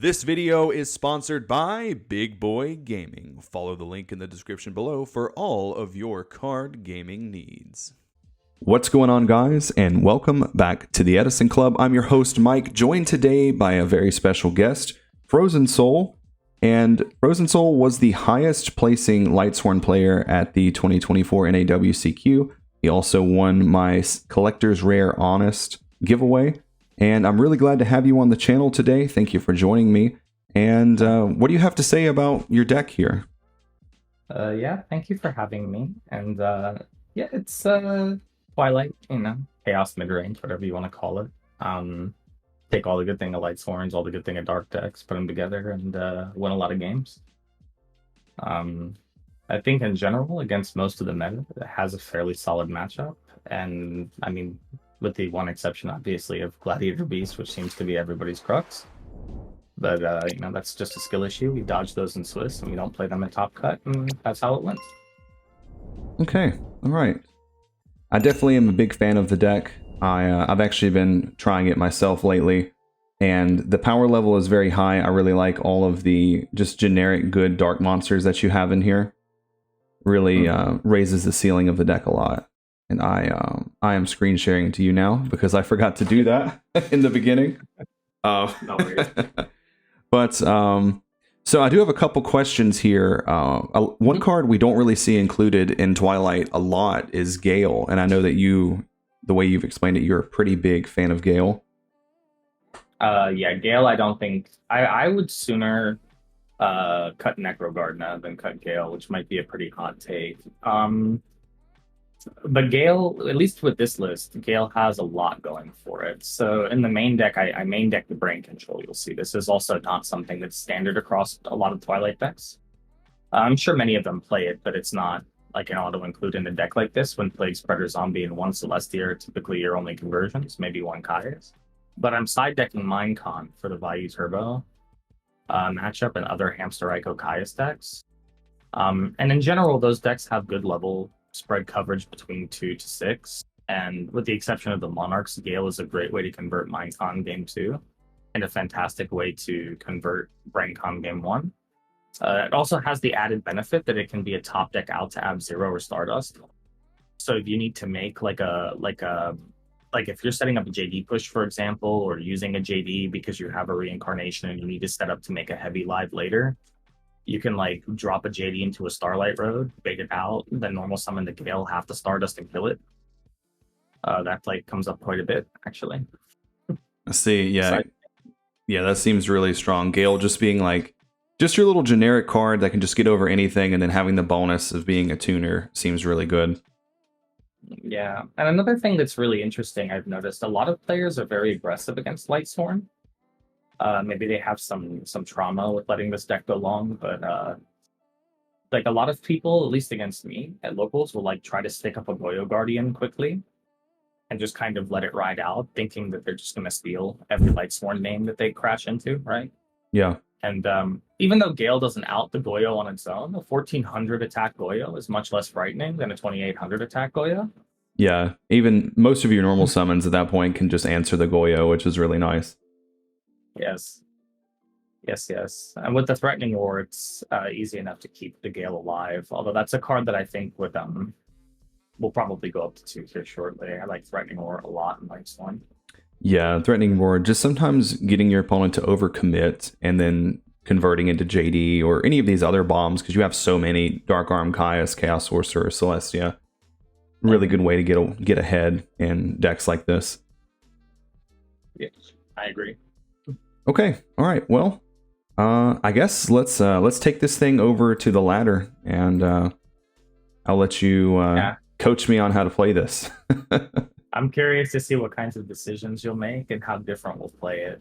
This video is sponsored by Big Boy Gaming. Follow the link in the description below for all of your card gaming needs. What's going on, guys, and welcome back to the Edison Club. I'm your host, Mike, joined today by a very special guest, FrozenSoul. And FrozenSoul was the highest placing Lightsworn player at the 2024 NAWCQ. He also won my Collector's Rare Honest giveaway. And I'm really glad to have you on the channel today. Thank you for joining me. And what do you have to say about your deck here? Yeah, thank you for having me. And yeah, it's Twilight, Chaos mid-range, whatever you want to call it. Take all the good thing of Lightsworns, all the good thing of Dark decks, put them together, and win a lot of games. I think in general, against most of the meta, it has a fairly solid matchup. And I mean, with the one exception, obviously, of Gladiator Beast, which seems to be everybody's crux. But, that's just a skill issue. We dodge those in Swiss, and we don't play them in Top Cut, and that's how it went. Okay, all right. I definitely am a big fan of the deck. I've actually been trying it myself lately, and the power level is very high. I really like all of the just generic good dark monsters that you have in here. Really raises the ceiling of the deck a lot. And I am screen sharing to you now because I forgot to do that in the beginning. No worries. But so I do have a couple questions here. One card we don't really see included in Twilight a lot is Gale, and I know that the way you've explained it, you're a pretty big fan of Gale. Yeah, Gale, I don't think I would sooner cut Necrogardna than cut Gale, which might be a pretty hot take. But Gale, at least with this list, Gale has a lot going for it. So in the main deck, I main deck the Brain Control. You'll see this is also not something that's standard across a lot of Twilight decks. I'm sure many of them play it, but it's not like an auto-include in a deck like this. When Plague Spreader Zombie and one Celestia are typically your only conversions, maybe one Kaius. But I'm side decking Minecon for the Vayu Turbo matchup and other Hamster Ico Kaius decks. And in general, those decks have good level spread coverage between 2 to 6, and with the exception of the Monarchs, Gale is a great way to convert Minecon Game 2 and a fantastic way to convert BrainCon Game 1. It also has the added benefit that it can be a top deck out to Ab-Zero or Stardust. So if you need to make like if you're setting up a JD push, for example, or using a JD because you have a reincarnation and you need to set up to make a heavy live later, you can like drop a JD into a Starlight Road, bait it out, then normal summon the Gale, half the Stardust, and kill it. That like comes up quite a bit, actually. I see, yeah. Yeah, that seems really strong. Gale just being like, just your little generic card that can just get over anything, and then having the bonus of being a tuner seems really good. Yeah, and another thing that's really interesting, I've noticed, a lot of players are very aggressive against Lightsworn. Maybe they have some trauma with letting this deck go long, but like a lot of people, at least against me at locals, will like try to stick up a Goyo Guardian quickly and just kind of let it ride out, thinking that they're just going to steal every Lightsworn name that they crash into, right? Yeah. And even though Gale doesn't out the Goyo on its own, a 1400 attack Goyo is much less frightening than a 2800 attack Goyo. Yeah, even most of your normal summons at that point can just answer the Goyo, which is really nice. Yes. And with the Threatening War, it's easy enough to keep the Gale alive. Although that's a card that I think would will probably go up to 2 here shortly. I like Threatening War a lot in Lightsworn. Yeah, Threatening War, just sometimes getting your opponent to overcommit and then converting into JD or any of these other bombs, because you have so many Dark Arm, Kaius, Chaos Sorcerer, Celestia. Really good way to get ahead in decks like this. Yes, I agree. Okay, all right. Well, I guess let's take this thing over to the ladder, and I'll let you coach me on how to play this. I'm curious to see what kinds of decisions you'll make and how different we'll play it.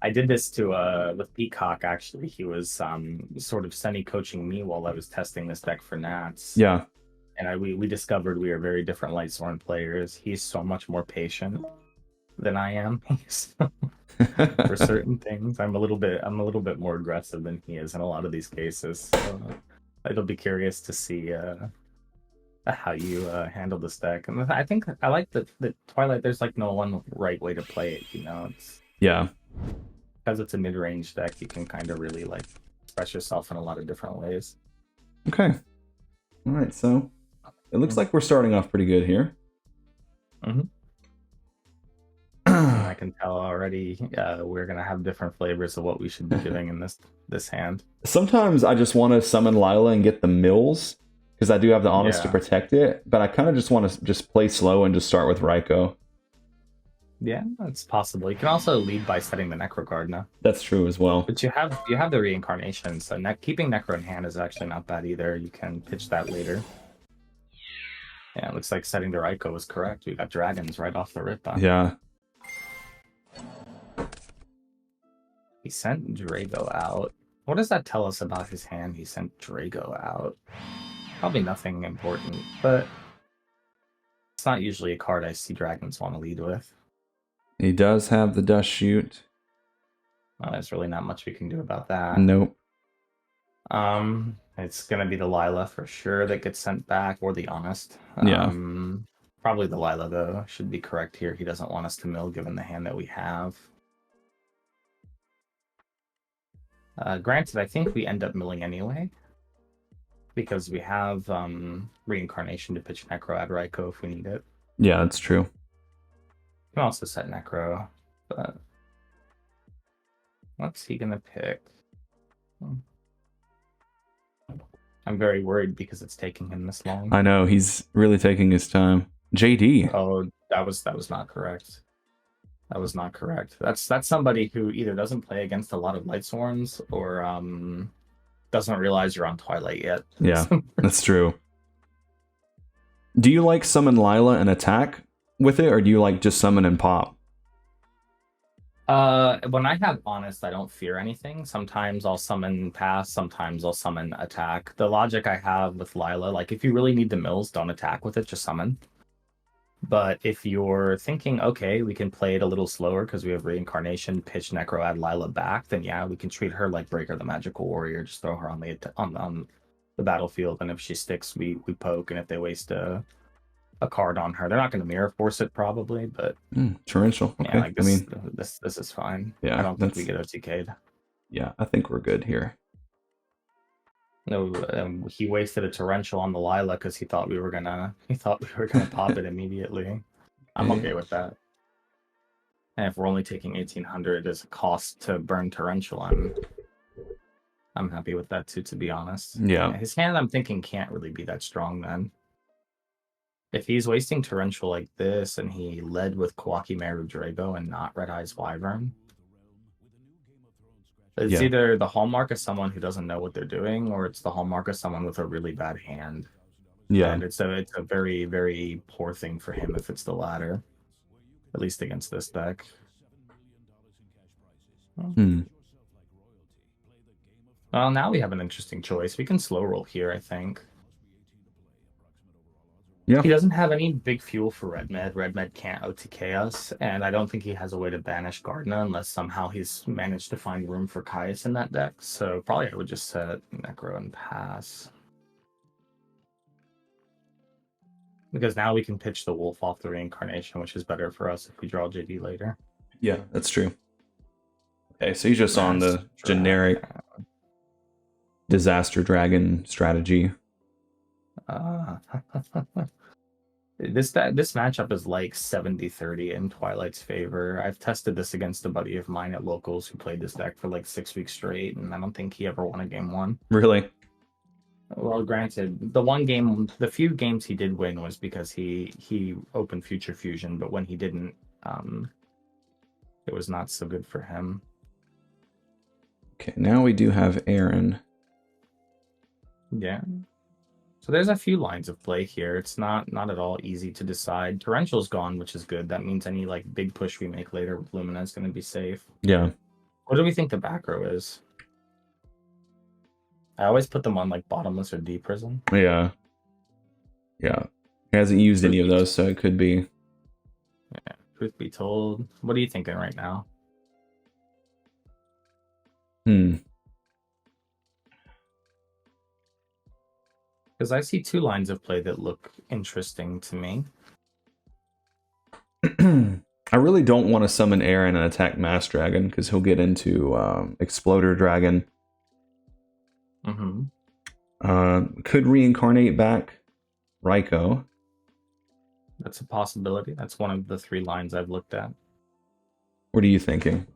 I did this with Peacock, actually. He was sort of semi-coaching me while I was testing this deck for Nats. Yeah. And we discovered we are very different Lightsworn players. He's so much more patient than I am. For certain things, I'm a little bit more aggressive than he is in a lot of these cases. So it'll be curious to see how you handle this deck. And I think I like the Twilight. There's like no one right way to play it. It's yeah. because it's a mid-range deck, you can kind of really like express yourself in a lot of different ways. Okay. All right, so it looks like we're starting off pretty good here. I can tell already we're gonna have different flavors of what we should be doing in this hand. Sometimes I just want to summon Lila and get the mills, because I do have the Honest to protect it, but I kind of just want to just play slow and just start with Raikou. Yeah, that's possible. You can also lead by setting the Necro card now. That's true as well. But you have the reincarnation, so keeping Necro in hand is actually not bad either. You can pitch that later. Yeah, it looks like setting the Raikou was correct. We got dragons right off the rip. Yeah. He sent Drago out. What does that tell us about his hand? He sent Drago out. Probably nothing important, but it's not usually a card I see dragons want to lead with. He does have the Dust Shoot. Well, there's really not much we can do about that. Nope. It's gonna be the Lila for sure that gets sent back, or the Honest. Yeah. Probably the Lila though. Should be correct here. He doesn't want us to mill given the hand that we have. Granted, I think we end up milling anyway, because we have reincarnation to pitch Necro at Raikou if we need it. Yeah, that's true. You can also set Necro, but what's he gonna pick? I'm very worried because it's taking him this long. I know, he's really taking his time. JD. Oh, that was not correct. That was not correct. That's somebody who either doesn't play against a lot of Lightsworns or doesn't realize you're on Twilight yet. Yeah, that's true. Do you like summon Lila and attack with it, or do you like just summon and pop? When I have Honest, I don't fear anything. Sometimes I'll summon pass, sometimes I'll summon attack. The logic I have with Lila, like if you really need the mills, don't attack with it, just summon. But if you're thinking, okay, we can play it a little slower because we have reincarnation, pitch Necro, add Lila back, then yeah, we can treat her like Breaker the Magical Warrior, just throw her on the battlefield, and if she sticks, we poke, and if they waste a card on her, they're not going to mirror force it probably, but torrential. Okay. Yeah, like this, I mean, this is fine. Yeah, I don't think we get OTK'd. Yeah, I think we're good here. No, he wasted a torrential on the Lila because he thought we were gonna pop it immediately. I'm okay with that. And if we're only taking 1800 as a cost to burn torrential, I'm happy with that too, to be honest. Yeah. His hand, I'm thinking, can't really be that strong then. If he's wasting torrential like this and he led with Kawaki Meru Drago and not Red Eyes Wyvern, it's either the hallmark of someone who doesn't know what they're doing, or it's the hallmark of someone with a really bad hand. Yeah. And it's a very, very poor thing for him if it's the latter. At least against this deck. Well, now we have an interesting choice. We can slow roll here, I think. Yeah. He doesn't have any big fuel for Red Med. Red Med can't OTK us, and I don't think he has a way to banish Gardna unless somehow he's managed to find room for Caius in that deck. So probably I would just set Necro and pass. Because now we can pitch the Wolf off the reincarnation, which is better for us if we draw JD later. Yeah, that's true. Okay, so he's just on the generic Disaster Dragon strategy. This matchup is like 70-30 in Twilight's favor. I've tested this against a buddy of mine at locals who played this deck for like 6 weeks straight, and I don't think he ever won a game one. Really? Well, granted, the few games he did win was because he opened Future Fusion, but when he didn't, it was not so good for him. Okay, now we do have Aaron. Yeah. So there's a few lines of play here. It's not at all easy to decide. Torrential's gone, which is good. That means any like big push we make later with Lumina is going to be safe. Yeah. What do we think the back row is? I always put them on like bottomless or deep prison. Yeah. Yeah. He hasn't used any of those, so it could be. Yeah. Truth be told, what are you thinking right now? Because I see two lines of play that look interesting to me. I I really don't want to summon Aaron and attack Mass Dragon because he'll get into Exploder Dragon. Could reincarnate back Raikou. That's a possibility. That's one of the 3 lines I've looked at. What are you thinking?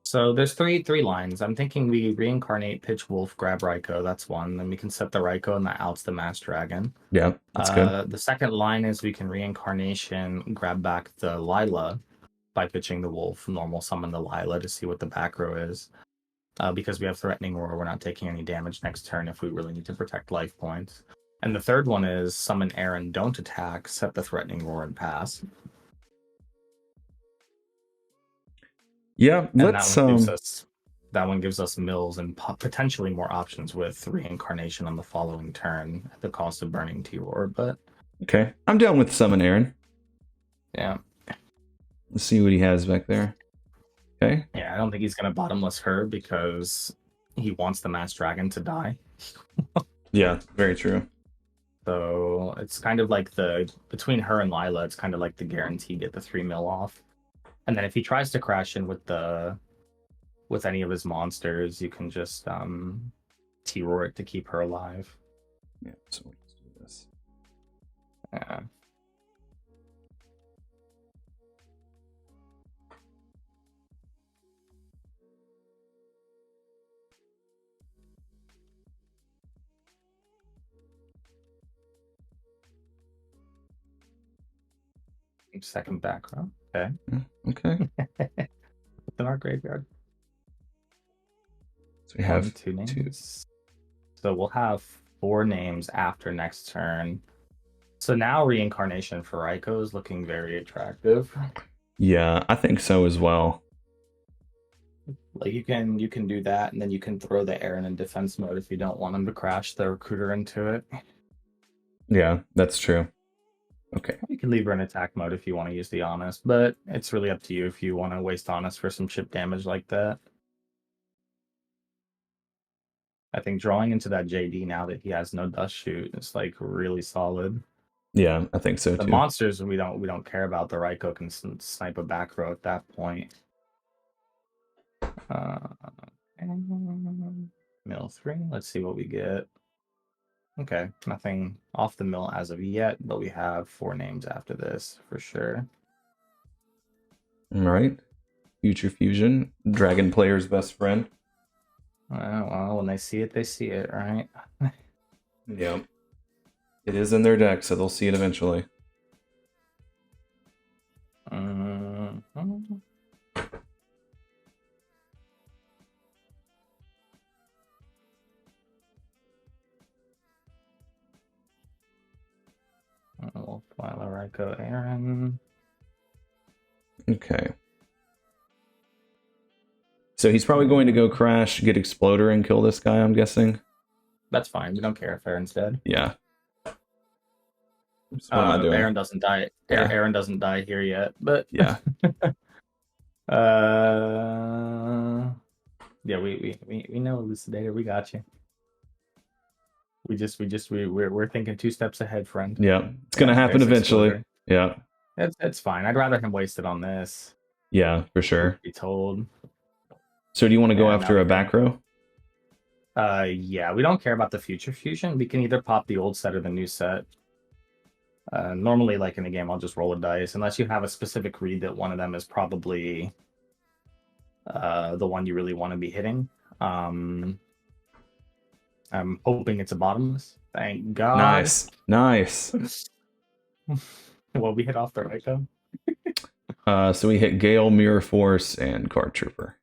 So there's three lines. I'm thinking we reincarnate Pitch Wolf, grab Raikou. That's one. Then we can set the Raikou and that outs the Mass Dragon. Yeah, that's good. The second line is we can reincarnation, grab back the Lila by pitching the Wolf, normal summon the Lila to see what the back row is. Because we have Threatening Roar, we're not taking any damage next turn if we really need to protect life points. And the third one is summon Aaron, don't attack, set the Threatening Roar, and pass. Yeah, and let's that one gives us mills and potentially more options with reincarnation on the following turn at the cost of burning T-Roar, but okay. I'm down with summon Aaron. Yeah. Let's see what he has back there. Okay. Yeah, I don't think he's gonna bottomless her because he wants the Mass Dragon to die. Yeah, very true. So it's kind of like between her and Lila, it's kind of like the guarantee get the 3 mil off. And then if he tries to crash in with any of his monsters, you can just T-Roar it to keep her alive. Yeah, so let's do this. Yeah. Second back row. Okay. Okay. Within our graveyard. So we have 2 names. So we'll have 4 names after next turn. So now reincarnation for Raikou is looking very attractive. Yeah, I think so as well. Like you can do that, and then you can throw the Aaron in defense mode if you don't want him to crash the recruiter into it. Yeah, that's true. Okay. You can leave her in attack mode if you want to use the Honest, but it's really up to you if you want to waste Honest for some chip damage like that. I think drawing into that JD now that he has no Dust Shoot is like really solid. Yeah, I think so too. The monsters we don't care about. The Raikou can snipe a back row at that point. Mill 3. Let's see what we get. Okay, nothing off the mill as of yet, but we have 4 names after this for sure. All right. Future Fusion, Dragon player's best friend. Well, when they see it, right? Yeah. It is in their deck, so they'll see it eventually. We'll file a Raikou Aaron. Okay. So he's probably going to go crash, get Exploder, and kill this guy, I'm guessing. That's fine. We don't care if Aaron's dead. Yeah. What am I doing? Aaron doesn't die. Yeah. Aaron doesn't die here yet, but yeah. Yeah, we know, Elucidator. We got you. We're thinking 2 steps ahead, friend. Yeah, it's gonna happen eventually. Yeah, it's fine. I'd rather him waste it on this. Yeah, for sure. Be told. So do you want to go after a back row? Yeah, we don't care about the future fusion. We can either pop the old set or the new set. Normally, like in a game, I'll just roll a dice unless you have a specific read that one of them is probably the one you really want to be hitting. I'm hoping it's a bottomless. Thank God. Nice. Well, we hit off the Raikou. So we hit Gale, Mirror Force, and Card Trooper.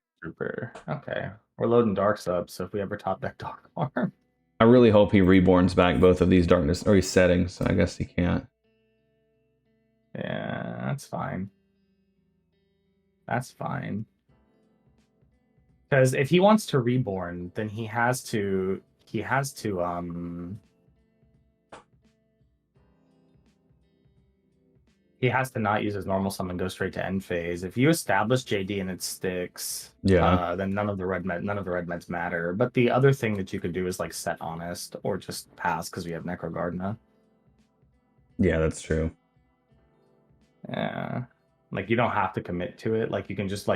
Okay. We're loading Darks up, so if we ever top deck Dark Arm. I really hope he reborns back both of these darkness, or he's setting, so I guess he can't. Yeah, that's fine. That's fine. Because if he wants to reborn, then he has to not use his normal summon, go straight to end phase. If you establish JD and it sticks, then none of the red meds matter. But the other thing that you could do is like set Honest or just pass because we have Necrogardna. Yeah, that's true. Yeah. Like you don't have to commit to it. Like you can just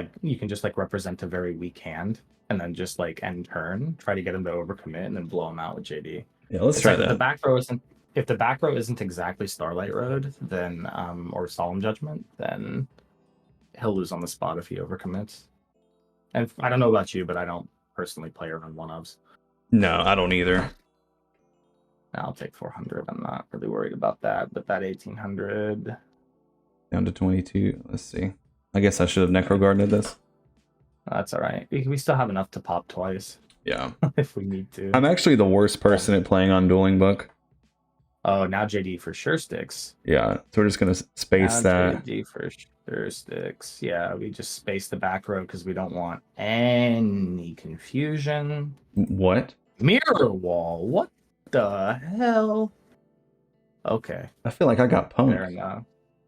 represent a very weak hand and then just like end turn, try to get him to overcommit and then blow him out with JD. Yeah, let's It's try like that. if the back row isn't exactly Starlight Road, then or Solemn Judgment, then he'll lose on the spot if he overcommits. And I don't know about you, but I don't personally play around one ofs. No, I don't either. I'll take 400. I'm not really worried about that, but that 1800. Down to 22. Let's see. I guess I should have Necro Gardener this. That's all right. We still have enough to pop twice. Yeah. If we need to. I'm actually the worst person at playing on Dueling Book. Oh, now JD for sure sticks. Yeah, so we're just going to space that. JD for sure sticks. Yeah, we just space the back row because we don't want any confusion. What? Mirror wall. What the hell? Okay. I feel like I got punked. Fair enough.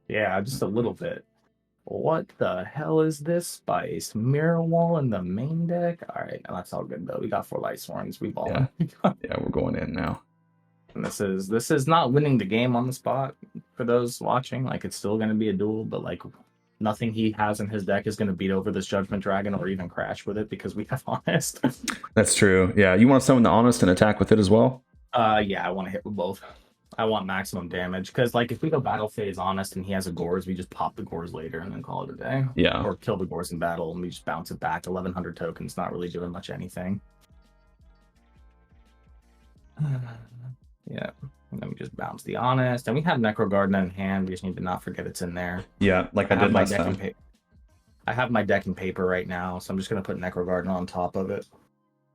Yeah, just a little bit. What the hell is this spice? Mirror wall in the main deck? All right, now that's all good though. We got 4 Lightsworns. We balling. Yeah, we're going in now. And this is not winning the game on the spot for those watching. Like it's still going to be a duel, but like nothing he has in his deck is going to beat over this Judgment Dragon or even crash with it because we have Honest. That's true. Yeah, you want to summon the Honest and attack with it as well? Yeah, I want to hit with both. I want maximum damage because like if we go battle phase Honest and he has a Gores, we just pop the Gores later and then call it a day. Yeah. Or kill the Gores in battle and we just bounce it back. 1100 tokens, not really doing much anything. Yeah. And then we just bounce the Honest. And we have Necro Gardener in hand. We just need to not forget it's in there. Yeah, like I did last time. I have my deck in paper right now, so I'm just going to put Necro Gardener on top of it.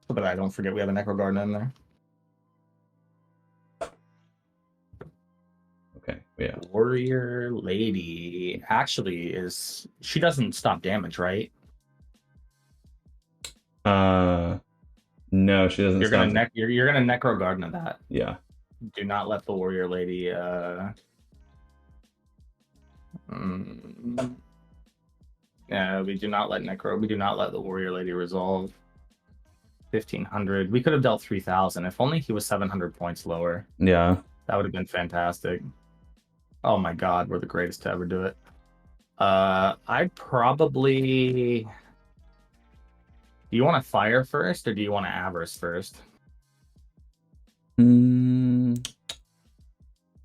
But I don't forget we have a Necro Gardener in there. Okay, yeah. Warrior Lady actually she doesn't stop damage, right? No, she doesn't. You're gonna Necro Gardener that. Yeah. Do not let the Warrior Lady yeah, we do not let the Warrior Lady resolve. 1500. We could have dealt 3000 if only he was 700 points lower. Yeah. That would have been fantastic. Oh my god, we're the greatest to ever do it. I'd probably... Do you want to fire first, or do you want to avarice first?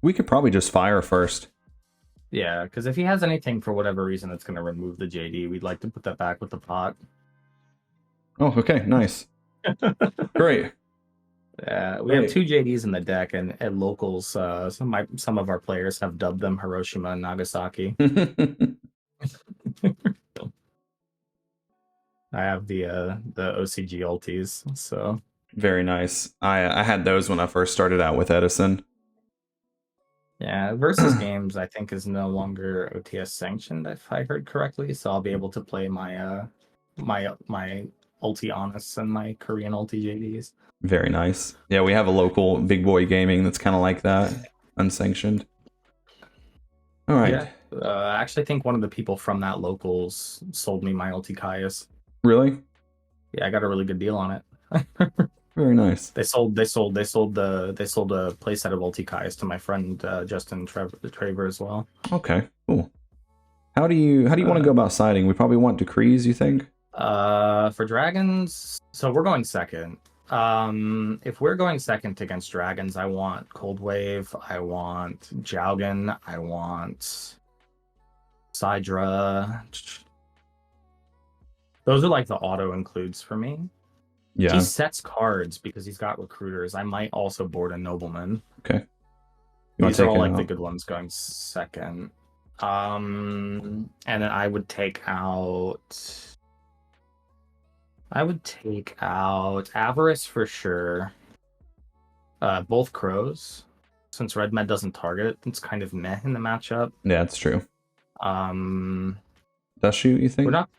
We could probably just fire first. Yeah, because if he has anything for whatever reason that's going to remove the JD, we'd like to put that back with the pot. Oh, okay, nice. Great. We have 2 JDs in the deck, and at locals, some of our players have dubbed them Hiroshima and Nagasaki. I have the OCG ultis, so very nice. I had those when I first started out with Edison. Yeah, versus games I think is no longer OTS sanctioned, if I heard correctly. So I'll be able to play my my ulti Honest and my Korean ulti JDs. Very nice. Yeah, we have a local Big Boy Gaming that's kind of like that, unsanctioned. All right. Yeah, I actually think one of the people from that locals sold me my ulti Caius. Really? Yeah, I got a really good deal on it. Very nice. They sold a playset of ulti Caius to my friend Justin Traver as well. Okay, cool. How do you want to go about siding? We probably want decrees, you think? For dragons, so we're going second. If we're going second against dragons, I want Cold Wave, I want Jaugen, I want Sidra. Those are like the auto includes for me. Yeah. He sets cards because he's got recruiters. I might also board a nobleman. Okay. These are all like the good ones going second. And then I would take out Avarice for sure. Both Crows. Since Red Med doesn't target, it's kind of meh in the matchup. Yeah, it's true. Dust shoot, you think? We're not.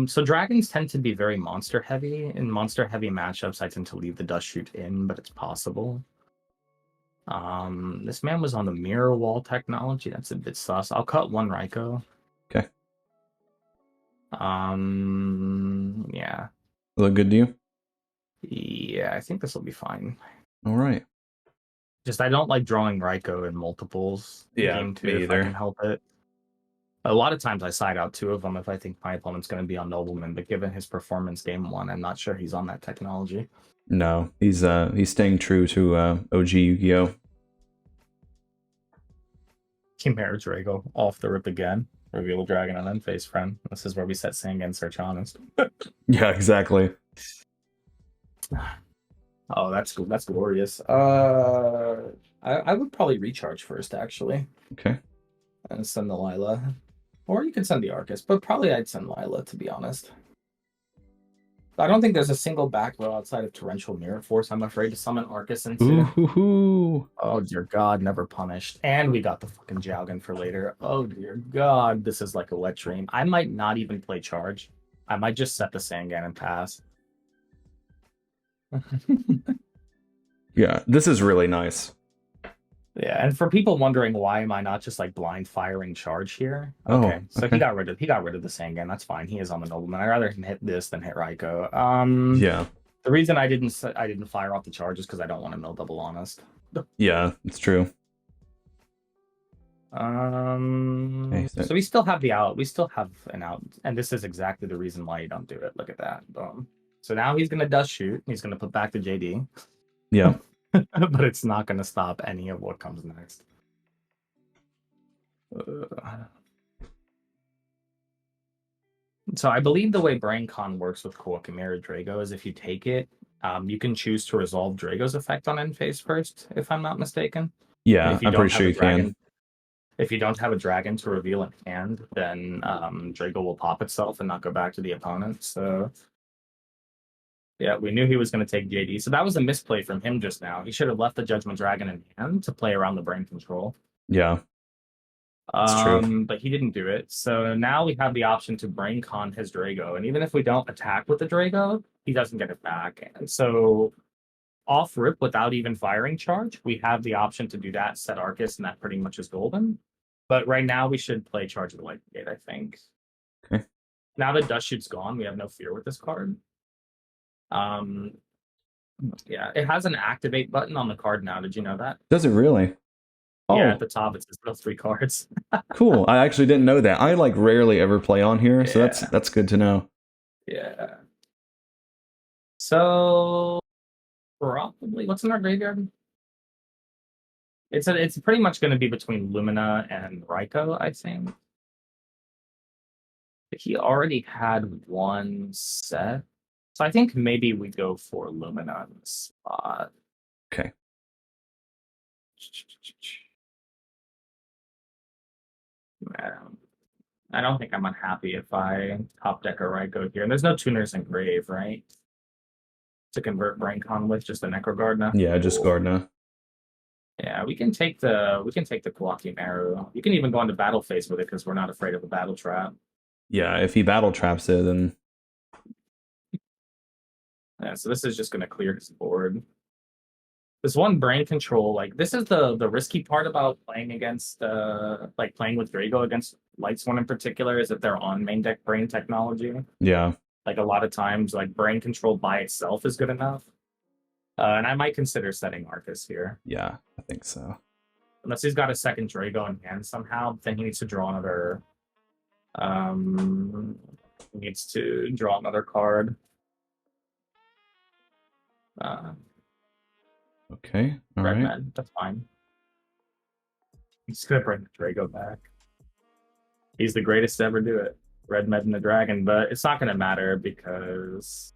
So dragons tend to be very monster heavy. In monster heavy matchups, I tend to leave the dust shoot in, but it's possible. This man was on the mirror wall technology. That's a bit sus. I'll cut 1 Raikou. Okay. Yeah. Look good to you? Yeah, I think this will be fine. All right. Just I don't like drawing Raikou in multiples. Yeah, game 2 me if either. I can help it. A lot of times I side out 2 of them if I think my opponent's going to be on Nobleman, but given his performance game 1, I'm not sure he's on that technology. No, he's staying true to OG Yu-Gi-Oh. Chimera Drago off the rip again. Reveal a dragon and then face friend. This is where we set Sangan Search Honest. Yeah, exactly. Oh, that's glorious. I would probably recharge first, actually. Okay. And send the Lila. Or you could send the Arcus, but probably I'd send Lila, to be honest. I don't think there's a single back row outside of Torrential Mirror Force I'm afraid to summon Arcus into. Ooh. Oh, dear God, never punished. And we got the fucking Jowgen for later. Oh, dear God, this is like a wet dream. I might not even play charge. I might just set the Sangan and pass. Yeah, this is really nice. Yeah, and for people wondering why am I not just like blind firing charge here? Okay, so okay. he got rid of the Sangan. That's fine. He is on the Nobleman. I'd rather him hit this than hit Raiko. Yeah. The reason I didn't fire off the charge is because I don't want to mill double honest. Yeah, it's true. Okay, so we still have the out. We still have an out, and this is exactly the reason why you don't do it. Look at that. Boom. So now he's gonna dust shoot. He's gonna put back the JD. Yeah. But it's not going to stop any of what comes next. So I believe the way BrainCon works with Chimera Drago is if you take it, you can choose to resolve Drago's effect on end phase first, if I'm not mistaken. Yeah, I'm pretty sure you can. If you don't have a dragon to reveal in hand, then Drago will pop itself and not go back to the opponent. So yeah, we knew he was going to take JD. So that was a misplay from him just now. He should have left the Judgment Dragon in hand to play around the brain control. Yeah. That's true. But he didn't do it. So now we have the option to brain con his Drago. And even if we don't attack with the Drago, he doesn't get it back. And so off rip without even firing charge, we have the option to do that, set Arcus, and that pretty much is golden. But right now we should play Charge of the Light Gate, I think. Okay. Now that Dust Shoot's gone, we have no fear with this card. Yeah, it has an activate button on the card now. Did you know that? Does it really? Oh. Yeah, at the top it says those 3 cards. Cool. I actually didn't know that. I like rarely ever play on here, so that's good to know. Yeah. So probably what's in our graveyard? It's pretty much going to be between Lumina and Raiko, I think. He already had 1 set. So I think maybe we go for Lumina on the spot. Okay. I don't think I'm unhappy if I top deck a Raiko here. And there's no tuners in grave, right? To convert BrainCon with just the Necrogardna. Yeah, just Gardna. Yeah, we can take the Kawaki Maru. You can even go into battle phase with it because we're not afraid of a battle trap. Yeah, if he battle traps it, then yeah, so this is just going to clear his board. This one brain control, like this is the risky part about playing against like playing with Drago against Lightsworn in particular, is that they're on main deck brain technology. Yeah. Like a lot of times, like brain control by itself is good enough. And I might consider setting Arcus here. Yeah, I think so. Unless he's got a second Drago in hand somehow, then he needs to draw another. He needs to draw another card. Okay, all Red right. Med, that's fine. He's gonna bring the Drago back. He's the greatest to ever do it. Red Med and the Dragon, but it's not gonna matter because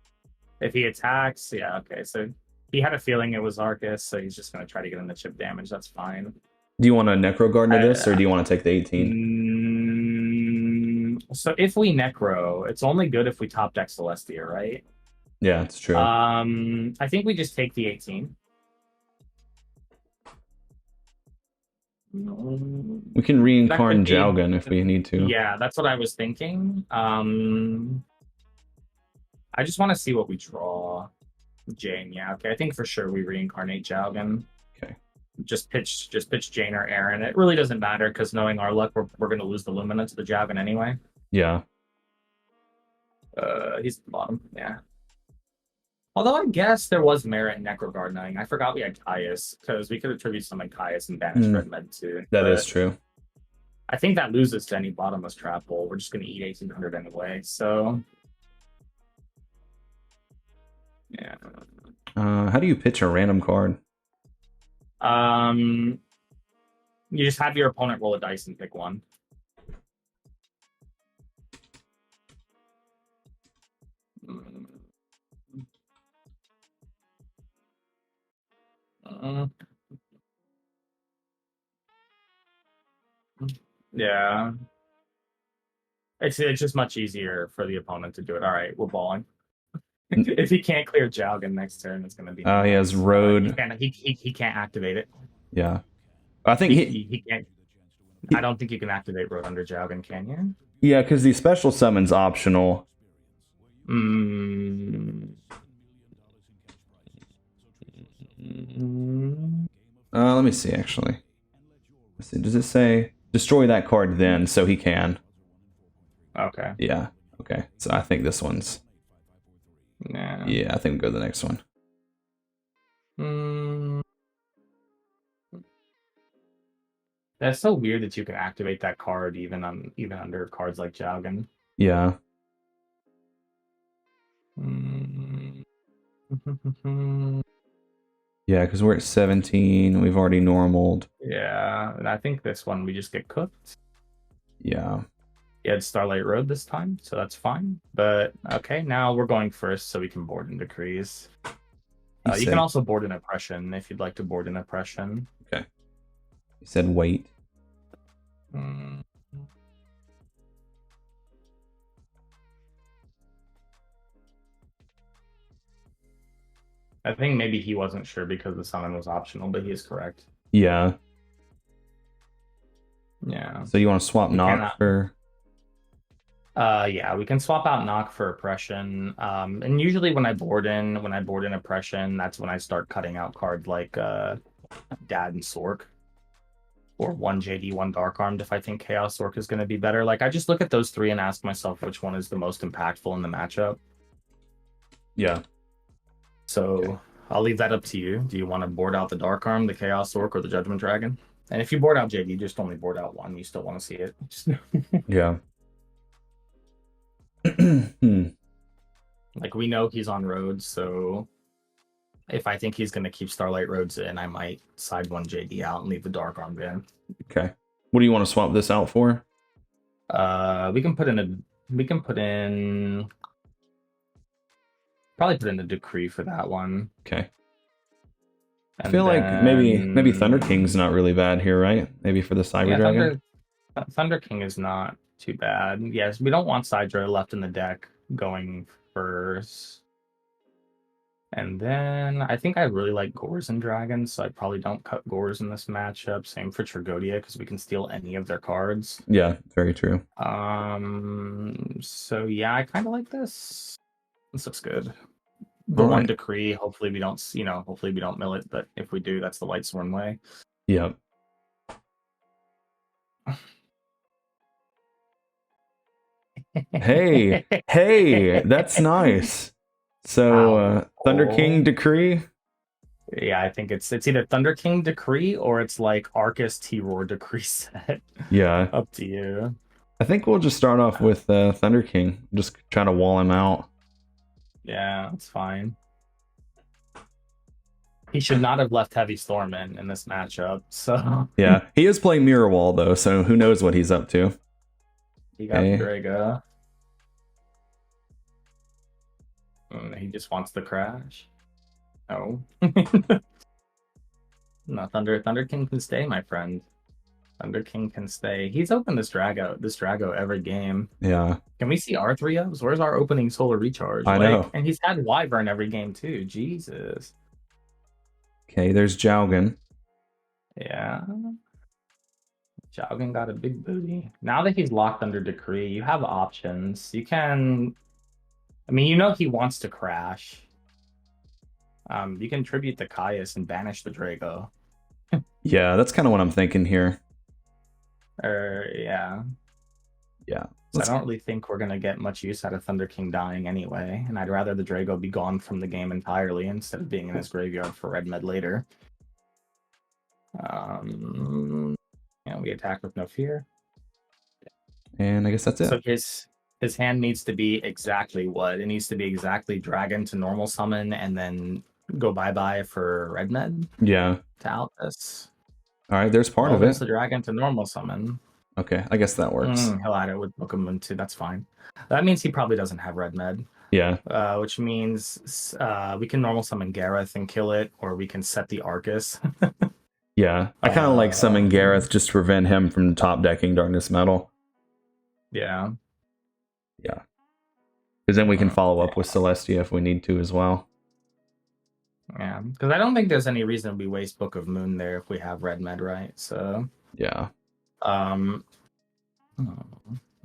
if he attacks, yeah, okay. So he had a feeling it was Arcus, so he's just gonna try to get in the chip damage. That's fine. Do you want to Necrogardna this, or do you want to take the 18? So if we Necro, it's only good if we top deck Celestia, right? Yeah, it's true. I think we just take the 18. We can reincarn Jowgen if we need to. Yeah, that's what I was thinking. I just want to see what we draw. Jane, yeah, okay. I think for sure we reincarnate Jowgen. Okay. Just pitch Jane or Aaron. It really doesn't matter because knowing our luck, we're going to lose the Lumina to the Jowgen anyway. Yeah. He's at the bottom, yeah. Although I guess there was merit in Necrogardning. I forgot we had Caius, because we could attribute something Caius and banish Red Med too. That is true. I think that loses to any bottomless trap bowl. We're just going to eat 1800 anyway. So, yeah. How do you pitch a random card? You just have your opponent roll a dice and pick one. Yeah. It's just much easier for the opponent to do it. All right, we're balling. If he can't clear Jowgen next turn, it's going to be. He has Road. He can't activate it. Yeah, I think he can't. I don't think you can activate Road under Jowgen, can you? Yeah, because the special summon's optional. Let me see, actually. Let's see, does it say destroy that card then, so he can? Okay. Yeah, okay. So I think this one's... Nah. Yeah, I think we'll go to the next one. That's so weird that you can activate that card even under cards like Jowgen. Yeah. Yeah, because we're at 17. We've already normaled. Yeah, and I think this one we just get cooked. Yeah. He had Starlight Road this time, so that's fine. But okay, now we're going first so we can board in Decrees. You can also board in Oppression if you'd like to board in Oppression. Okay. He said wait. I think maybe he wasn't sure because the summon was optional, but he is correct. Yeah. Yeah. So you want to swap Knock for... Yeah, we can swap out Knock for Oppression. And usually when I board in Oppression, that's when I start cutting out cards like Dad and Sork. Or one JD, one Dark Armed if I think Chaos Sork is going to be better. Like, I just look at those three and ask myself which one is the most impactful in the matchup. Yeah. So okay. I'll leave that up to you. Do you want to board out the Dark Arm, the Chaos Sork, or the Judgment Dragon? And if you board out JD, just only board out one. You still want to see it. Yeah. Like, we know he's on Roads, so if I think he's going to keep Starlight Roads in, I might side one JD out and leave the Dark Arm in. Okay. What do you want to swap this out for? We can put in probably put in a Decree for that one. Okay. I feel like maybe Thunder King's not really bad here, right? Maybe for the Cyber Dragon. Thunder King is not too bad. Yes, we don't want Sidra left in the deck going first. And then I think I really like Gores and Dragons, so I probably don't cut Gores in this matchup. Same for Tragodia, because we can steal any of their cards. Yeah, very true. So yeah, I kind of like this. This looks good. The one Decree, hopefully we don't mill it, but if we do, that's the Lightsworn way. Yep. Hey, that's nice. So Thunder King Decree? Yeah, I think it's either Thunder King Decree or it's like Arcus T-Roar Decree set. Yeah. Up to you. I think we'll just start off with Thunder King. Just try to wall him out. Yeah, that's fine. He should not have left Heavy Storm in this matchup. So yeah, he is playing Mirror Wall though, so who knows what he's up to. He got Drago. He just wants to crash. No. No, Thunder King can stay, my friend. Thunder King can stay. He's opened this Drago every game. Yeah. Can we see our 3-ups? Where's our opening Solar Recharge? I know. And he's had Wyvern every game too. Jesus. Okay, there's Jowgen. Yeah. Jowgen got a big booty. Now that he's locked under Decree, you have options. You can... I mean, you know he wants to crash. You can tribute the Caius and banish the Drago. Yeah, that's kind of what I'm thinking here. Yeah. Yeah. So I don't really think we're going to get much use out of Thunder King dying anyway, and I'd rather the Drago be gone from the game entirely instead of being in his graveyard for red med later. Yeah, we attack with no fear. And I guess that's it. So his hand needs to be exactly what? It needs to be exactly dragon to normal summon and then go bye-bye for red med Yeah. to out this. All right, there's part Well, of there's it. the dragon to normal summon. Okay, I guess that works. He'll add it with Pokemon too. That's fine. That means he probably doesn't have red med. Yeah. Which means we can normal summon Gareth and kill it, or we can set the Arcus. Yeah. I kind of like summon Gareth just to prevent him from top decking Darkness Metal. Yeah. Yeah. Because then we can follow up with Celestia if we need to as well. Yeah, because I don't think there's any reason we waste Book of Moon there if we have red med, right? So yeah.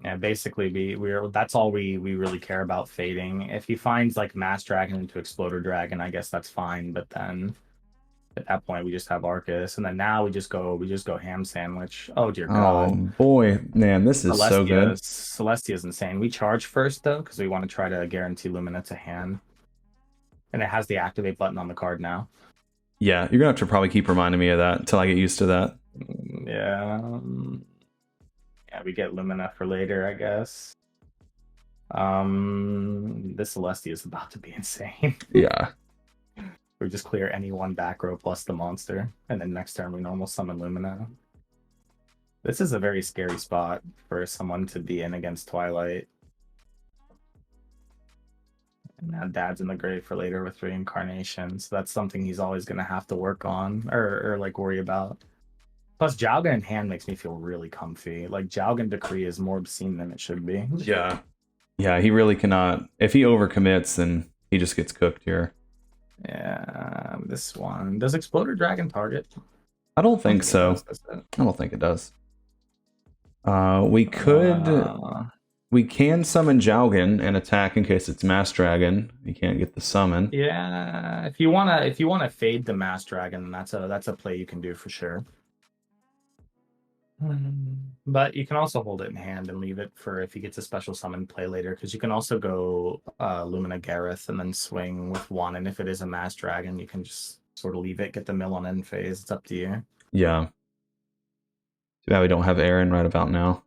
Yeah, basically we're that's all we really care about fading. If he finds like Mass Dragon into Exploder Dragon, I guess that's fine. But then at that point we just have Arcus, and then now we just go ham sandwich. Oh dear God. Oh boy, man, this is so good. Celestia is insane. We charge first though, because we want to try to guarantee Lumina to hand. And it has the activate button on the card now. Yeah, you're gonna have to probably keep reminding me of that until I get used to that. Yeah. Yeah, we get Lumina for later, I guess. This Celestia is about to be insane. Yeah. We just clear any one back row plus the monster, and then next turn we normal summon Lumina. This is a very scary spot for someone to be in against Twilight. And now Dad's in the grave for later with Reincarnation, so that's something he's always going to have to work on or like worry about. Plus, Jowgen in hand makes me feel really comfy. Like, Jowgen Decree is more obscene than it should be. Yeah. Yeah, he really cannot. If he overcommits, then he just gets cooked here. Yeah, this one. Does Exploder Dragon target? I don't think so. I don't think it does. We could... We can summon Jowgen and attack in case it's Mass Dragon. You can't get the summon. Yeah, if you wanna fade the Mass Dragon, that's a play you can do for sure. But you can also hold it in hand and leave it for if he gets a special summon play later, because you can also go Lumina Gareth and then swing with one, and if it is a Mass Dragon, you can just sort of leave it, get the mill on end phase. It's up to you. Yeah. Too bad we don't have Aaron right about now.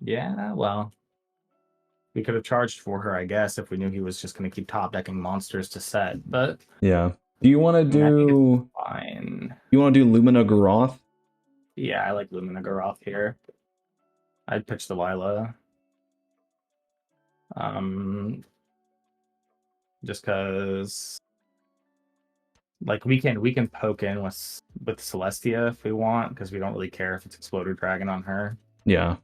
Yeah, well, we could have charged for her, I guess, if we knew he was just going to keep top decking monsters to set. But yeah, do you want to do? Fine. You want to do Lumina Garoth? Yeah, I like Lumina Garoth here. I'd pitch the Lila. Just because, like, we can poke in with Celestia if we want, because we don't really care if it's Exploder Dragon on her. Yeah.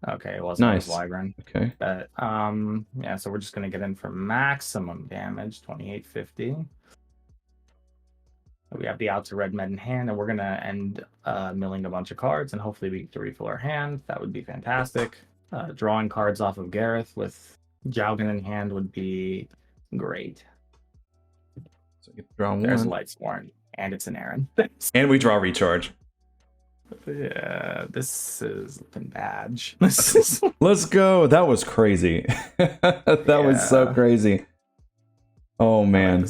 Okay, it wasn't nice. Wyvern. Okay. But yeah, so we're just gonna get in for maximum damage, 2850. We have the out to red med in hand, and we're gonna end milling a bunch of cards, and hopefully we get to refill our hand. That would be fantastic. Drawing cards off of Gareth with Jowgen in hand would be great. So you draw one. There's Lightsworn, and it's an Aaron. And we draw recharge. Yeah, this is looking bad. Let's go. That was crazy. That was so crazy. Oh man.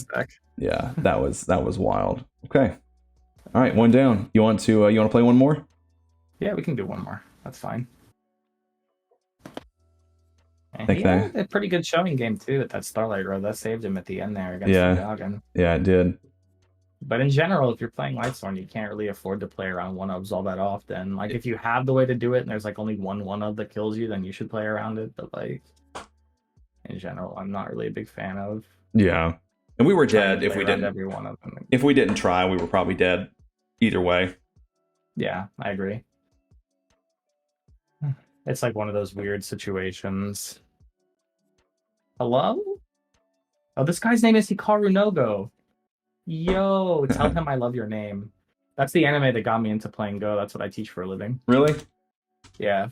Yeah, that was wild. Okay. All right, one down. You want to play one more? Yeah, we can do one more. That's fine. And he had a pretty good showing game too at that Starlight Road. That saved him at the end there against Jowgen. Yeah, it did. But in general, if you're playing Lightsworn, you can't really afford to play around one-ups all that often. Like, if you have the way to do it and there's like only one-up that kills you, then you should play around it. But like, in general, I'm not really a big fan of. Yeah, and we were dead if we didn't. Every one of them. If we didn't try, we were probably dead either way. Yeah, I agree. It's like one of those weird situations. Hello? Oh, this guy's name is Hikaru Nogo. Yo, tell him I love your name. That's the anime that got me into playing Go. That's what I teach for a living. Really? Yeah.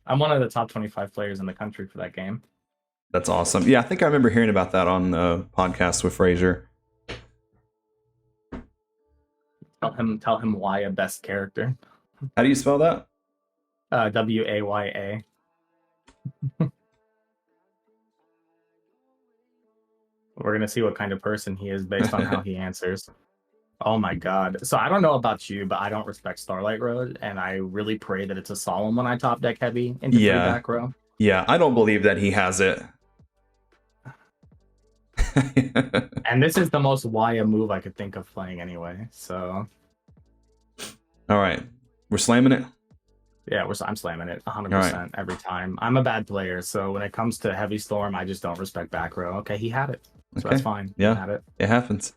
I'm one of the top 25 players in the country for that game. That's awesome. Yeah, I think I remember hearing about that on the podcast with Fraser. Tell him why a best character. How do you spell that? Waya. We're going to see what kind of person he is based on how he answers. Oh my God. So I don't know about you, but I don't respect Starlight Road, and I really pray that it's a solemn when I top deck heavy into 3 Yeah, back row. yeah. I don't believe that he has it. And this is the most Waya move I could think of playing anyway. So All right, we're slamming it. yeah, I'm slamming it All right. 100% every time. I'm a bad player, so when it comes to Heavy Storm, I just don't respect back row. Okay, he had it, so that's Okay. fine. He Yeah, had it. it happens.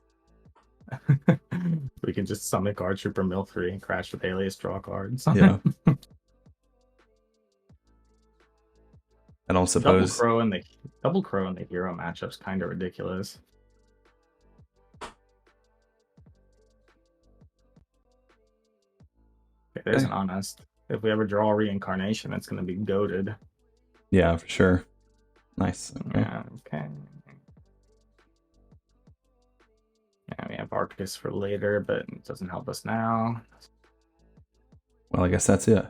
We can just summon Guard Trooper Mill 3 and crash with Alias, draw cards. Yeah. I don't Double suppose. Crow and the hero matchup's kind of ridiculous. It isn't honest. If we ever draw a reincarnation, it's going to be goaded. Yeah, for sure. Nice. Okay. Yeah, okay. Yeah, we have Arcus for later, but it doesn't help us now. Well, I guess that's it.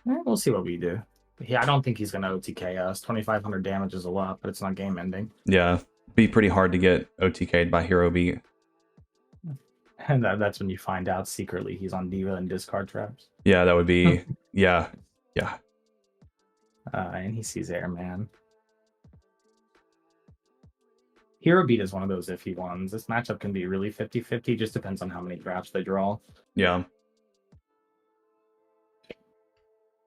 We'll see what we do. Yeah, I don't think he's going to OTK us. 2,500 damage is a lot, but it's not game ending. Yeah, be pretty hard to get OTK'd by Hero Beat. And that's when you find out secretly he's on Diva and discard traps. Yeah, that would be. Yeah. And he sees Airman. Hero Beat is one of those iffy ones. This matchup can be really 50-50. Just depends on how many traps they draw. Yeah.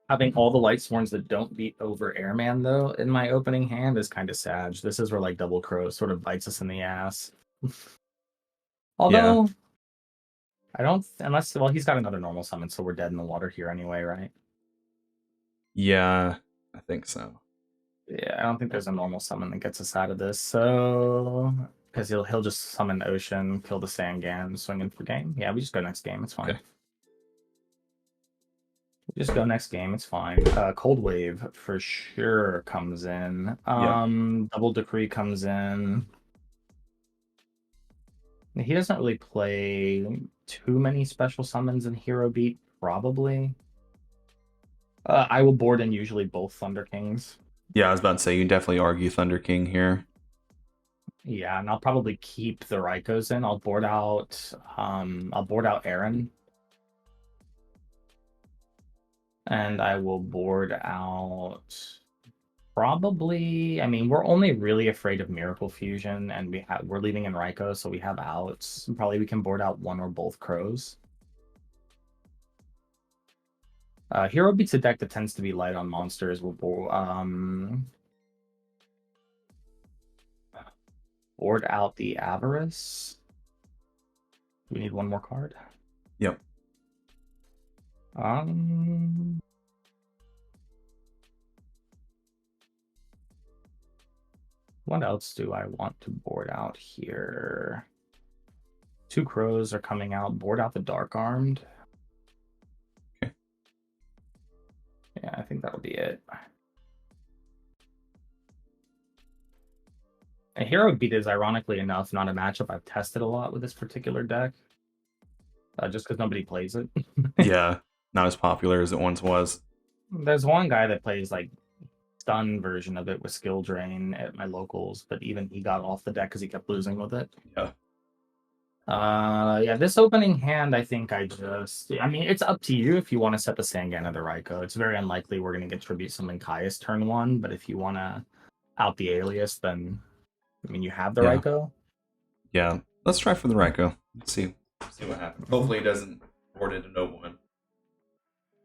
Having all the Lightsworns that don't beat over Airman, though, in my opening hand is kind of sad. This is where, like, Double Crow sort of bites us in the ass. Although, I don't... Unless... Well, he's got another normal summon, so we're dead in the water here anyway, right? Yeah, I think so. Yeah, I don't think there's a normal summon that gets us out of this, so... Because he'll just summon Ocean, kill the Sangan, swing in for game. Yeah, we just go next game, it's fine. Okay. Just go next game, it's fine. Cold Wave for sure comes in. Double Decree comes in. He doesn't really play too many special summons in Hero Beat, probably. I will board in usually both Thunder Kings. Yeah, I was about to say, you can definitely argue Thunder King here. Yeah, and I'll probably keep the Raikos in. I'll board out Aaron. And I will board out probably. I mean, we're only really afraid of Miracle Fusion, and we're leaving in Raiko, so we have outs. Probably we can board out one or both Crows. Hero Beats a deck that tends to be light on monsters. We'll board out the Avarice. We need one more card. Yep. What else do I want to board out here? 2 Crows are coming out. Board out the Dark Armed. Okay. Yeah, I think that'll be it. A Hero Beat is, ironically enough, not a matchup I've tested a lot with this particular deck. Just because nobody plays it. Yeah, not as popular as it once was. There's one guy that plays like stun version of it with skill drain at my locals, but even he got off the deck because he kept losing with it. Yeah. Yeah, this opening hand, I think I mean, it's up to you if you want to set the Sangan or the Raiko. It's very unlikely we're going to get Tribute Summon Caius turn 1, but if you want to out the Alias, then, I mean, you have the Raiko. Yeah, let's try for the Raiko. Let's see what happens. Hopefully it doesn't board into Nobleman.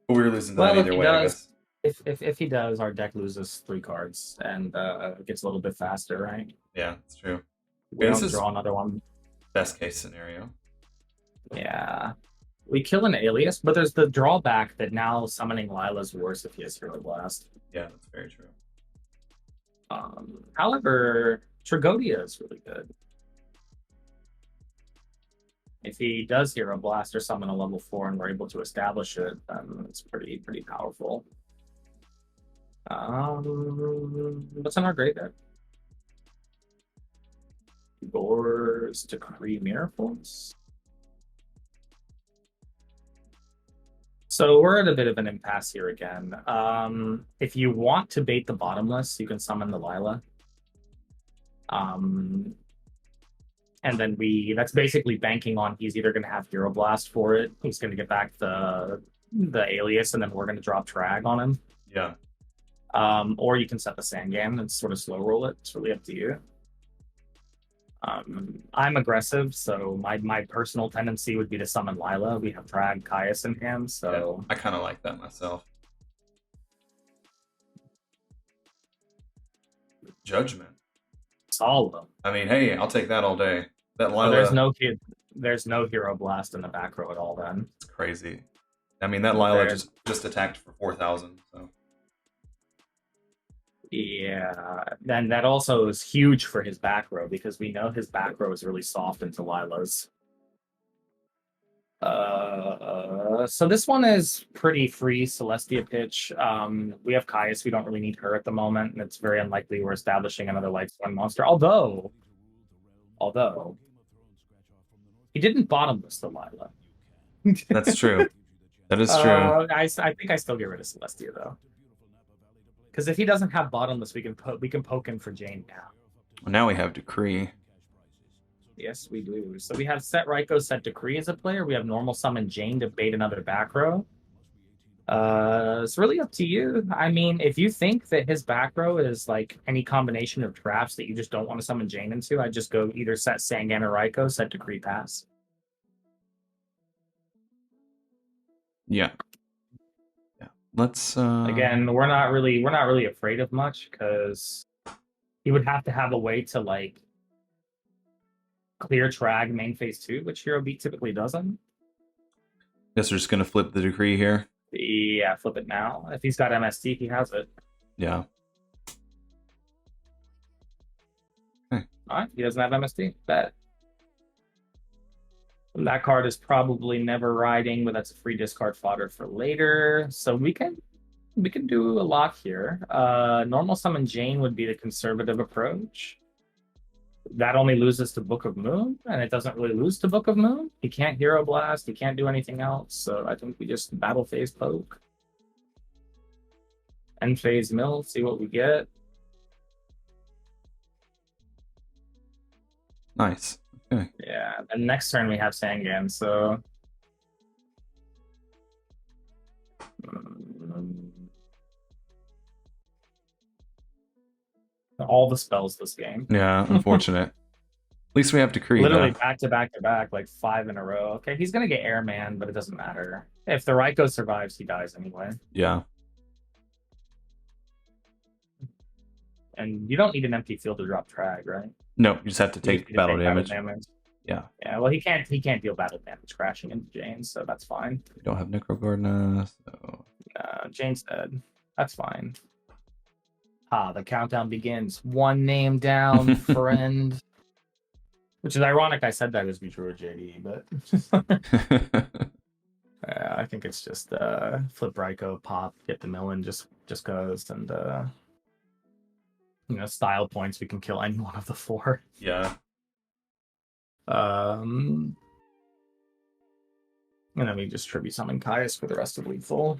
But we're losing that either way, I guess. If he does, our deck loses 3 cards and gets a little bit faster, right? Yeah, that's true. We don't draw another one. Best case scenario. Yeah. We kill an Alias, but there's the drawback that now summoning Lila's worse if he has Hero Blast. Yeah, that's very true. However, Tragodia is really good. If he does Hero Blast or summon a level 4 and we're able to establish it, then it's pretty powerful. What's in our graveyard? Doors, Decree, Miracles. So we're at a bit of an impasse here again. If you want to bait the bottomless, you can summon the Lila. And And then that's basically banking on he's either going to have Hero Blast for it, he's going to get back the alias, and then we're going to drop Trag on him. Yeah. Or you can set the Sangam and sort of slow roll it. It's really up to you. I'm aggressive, so my personal tendency would be to summon Lila. We have Trag, Caius in hand, so yeah, I kind of like that myself. Judgment. Solid. I mean, hey, I'll take that all day. That Lila. There's no Hero Blast in the back row at all. Then it's crazy. I mean, that Lila just attacked for 4,000. So. Yeah, then that also is huge for his back row because we know his back row is really soft into Lila's. So this one is pretty free Celestia pitch. We have Caius. We don't really need her at the moment, and it's very unlikely we're establishing another Lightsworn monster. Although he didn't bottomless the Lila. That's true. That is true. I think I still get rid of Celestia though. Because if he doesn't have bottomless, we can poke him for Jane now. Well, now we have Decree. Yes, we do. So we have set Raikou, set Decree as a player. We have normal summon Jane to bait another back row. It's really up to you. I mean, if you think that his back row is like any combination of traps that you just don't want to summon Jane into, I'd just go either set Sangan or Raikou, set Decree pass. Yeah. Let's again, we're not really afraid of much because he would have to have a way to like clear Trag main phase 2, which Hero Beat typically doesn't. Guess we're just gonna flip the Decree here. Yeah, flip it now. If he's got MST, he has it. Yeah. Okay. Alright, he doesn't have MST. Bet. That card is probably never riding, but that's a free discard fodder for later. So we can do a lot here. Normal summon Jane would be the conservative approach. That only loses to Book of Moon, and it doesn't really lose to Book of Moon. He can't Hero Blast, he can't do anything else, so I think we just battle phase poke. End phase mill, see what we get. Nice. Okay. Yeah, and next turn we have Sangan, so all the spells this game. Yeah, unfortunate. At least we have Decree. Literally back to back to back, like 5 in a row. Okay, he's gonna get Airman, but it doesn't matter. If the Raikou survives, he dies anyway. Yeah. And you don't need an empty field to drop Trag, right? No, you just have to take battle damage. Yeah. Yeah, well, he can't deal battle damage crashing into Jane, so that's fine. We don't have Necrogardna, so... Jane's dead. That's fine. The countdown begins. One name down, friend. Which is ironic I said that as we drew a JD, but... I think it's just flip Raikou, pop, get the Millen, just goes, and... style points, we can kill any one of the 4. Yeah. And then we just tribute summon Caius for the rest of lethal.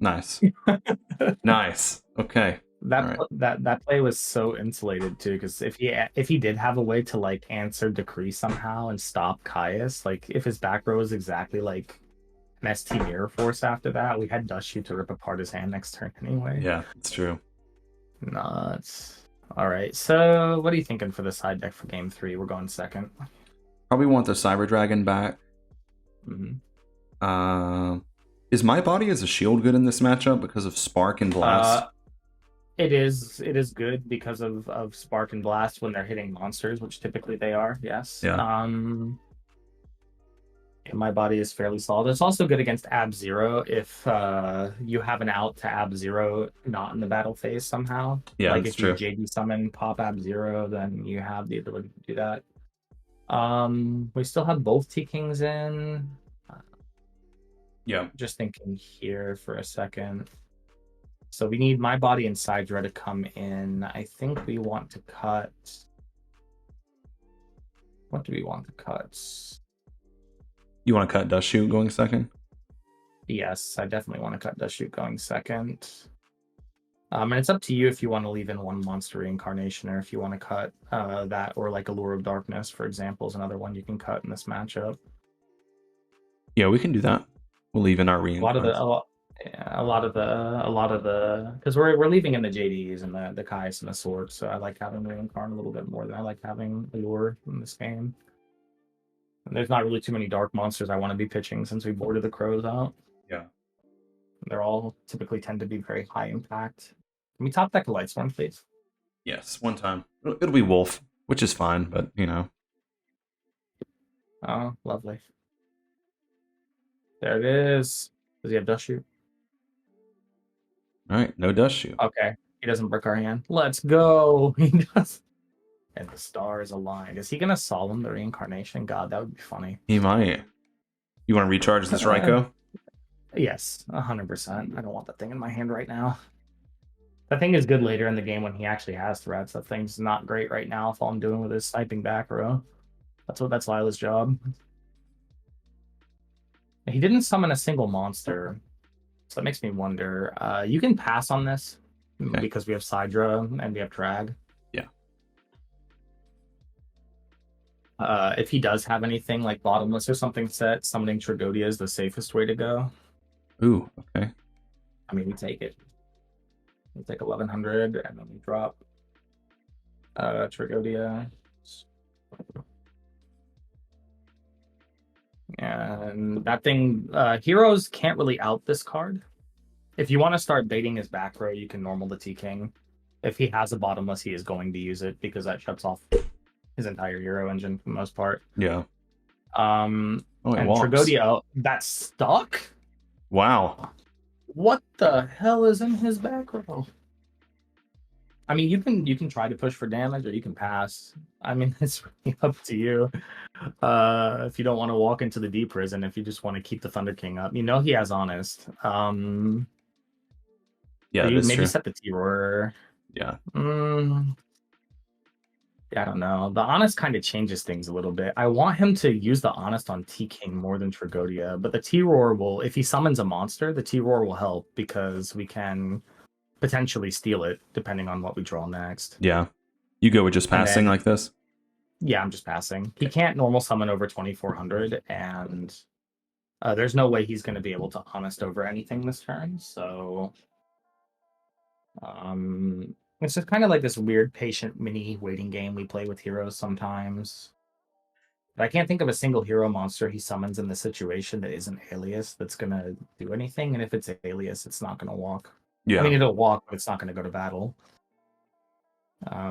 Nice. Nice. Okay. That play was so insulated too, because if he did have a way to like answer Decree somehow and stop Caius, like if his back row was exactly like an ST Mirror Force after that, we had Dushu to rip apart his hand next turn anyway. Yeah, it's true. Nuts. All right, so what are you thinking for the side deck for game 3? We're going second. Probably want the Cyber Dragon back. Mm-hmm. Is my body as a shield good in this matchup because of Spark and Blast? It is good because of Spark and Blast when they're hitting monsters, which typically they are, yes. Yeah. My body is fairly solid. It's also good against Ab Zero if you have an out to Ab Zero not in the battle phase somehow. Yeah, like that's if true. you JD summon pop Ab Zero, then you have the ability to do that. We still have both T-Kings in. Yeah. Just thinking here for a second. So we need my body and Sidra to come in. I think we want to cut... What do we want to cut? You want to cut Dust Shoot going second? Yes, I definitely want to cut Dust Shoot going second. And it's up to you if you want to leave in one monster reincarnation or if you want to cut that, or like Allure of Darkness, for example, is another one you can cut in this matchup. Yeah, we can do that. We'll leave in our reincarnation. A lot of the, because we're leaving in the JDs and the Kais and the Sword, so I like having reincarn a little bit more than I like having Allure in this game. And there's not really too many dark monsters I want to be pitching since we boarded the crows out. Yeah. They're all typically tend to be very high impact. Can we top deck a Lightsworn, please? Yes, one time. It'll be Wolf, which is fine, but you know. Oh, lovely. There it is. Does he have Dust Shoot? All right, no Dust Shoot. Okay, he doesn't brick our hand. Let's go. He does. And the stars aligned. Is he gonna solemn the reincarnation? God, that would be funny. He might. You want to recharge this Raikou? Yes, 100%. I don't want that thing in my hand right now. That thing is good later in the game when he actually has threats. That thing's not great right now if all I'm doing with is sniping back row. That's Lila's job. He didn't summon a single monster, so that makes me wonder. You can pass on this because we have Sidra and we have Drag. Yeah. If he does have anything like Bottomless or something set, summoning Tragodia is the safest way to go. Ooh, okay. I mean, we take it. We take 1100 and then we drop Tragodia. And that thing, heroes can't really out this card. If you want to start baiting his back row, you can normal the T-King. If he has a Bottomless, he is going to use it because that shuts off his entire hero engine for the most part. Yeah. And Tragodia, that's stuck? Wow. What the hell is in his back row? I mean, you can try to push for damage or you can pass. I mean, it's really up to you. If you don't want to walk into the D prison, if you just want to keep the Thunder King up, you know he has Honest. Yeah, maybe true. set the T-Roar. Yeah. I don't know. The Honest kind of changes things a little bit. I want him to use the Honest on T-King more than Tragodia, but the T-Roar will, if he summons a monster, the T-Roar will help because we can potentially steal it depending on what we draw next. Yeah. You go with just passing like this? Yeah, I'm just passing. He can't normal summon over 2400, and there's no way he's going to be able to Honest over anything this turn, so it's just kind of like this weird patient mini waiting game we play with heroes sometimes. But I can't think of a single hero monster he summons in the situation that isn't Alias that's going to do anything, and if it's Alias, it's not going to walk. Yeah. I mean, it'll walk, but it's not going to go to battle.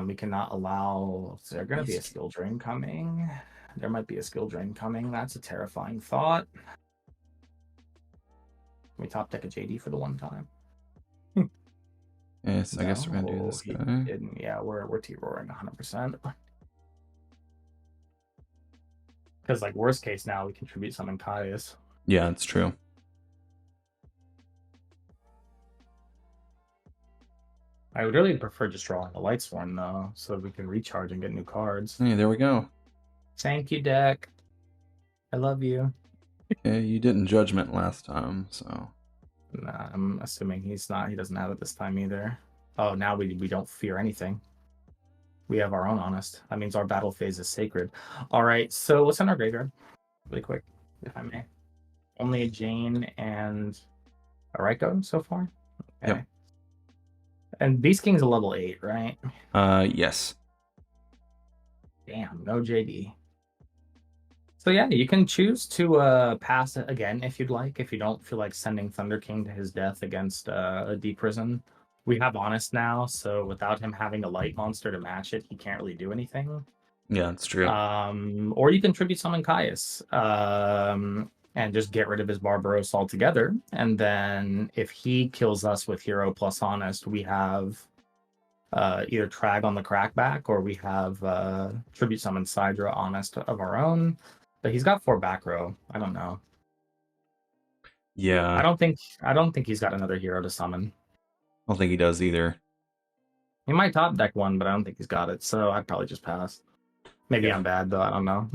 We cannot allow... Is there going to be a skill drain coming? There might be a skill drain coming. That's a terrifying thought. Can we top deck a JD for the one time? Yes, I guess we're going to do this guy. Yeah, we're T-roaring 100%. Because, like, worst case now, we contribute some in Caius. Yeah, it's true. I would really prefer just drawing a Lightsworn, though, so we can recharge and get new cards. Hey, there we go. Thank you, deck. I love you. Okay, you didn't Judgment last time, so... Nah, I'm assuming he doesn't have it this time either. Oh, now we don't fear anything. We have our own Honest. That means our battle phase is sacred. All right, so what's in our graveyard? Really quick, if I may. Only a Jane and a Raikou so far? Okay. Yep. And Beast King's a level 8, right? Yes. Damn, no JD. So yeah, you can choose to pass it again if you'd like. If you don't feel like sending Thunder King to his death against a D prison. We have Honest now, so without him having a light monster to match it, he can't really do anything. Yeah, that's true. Or you can tribute summon Caius and just get rid of his Barbaros altogether. And then if he kills us with Hero plus Honest, we have either Trag on the Crackback or we have tribute summon Sidra Honest of our own. But he's got 4 back row. I don't know. Yeah. I don't think he's got another hero to summon. I don't think he does either. He might top deck one, but I don't think he's got it, so I'd probably just pass. Maybe Yeah. I'm bad though. I don't know.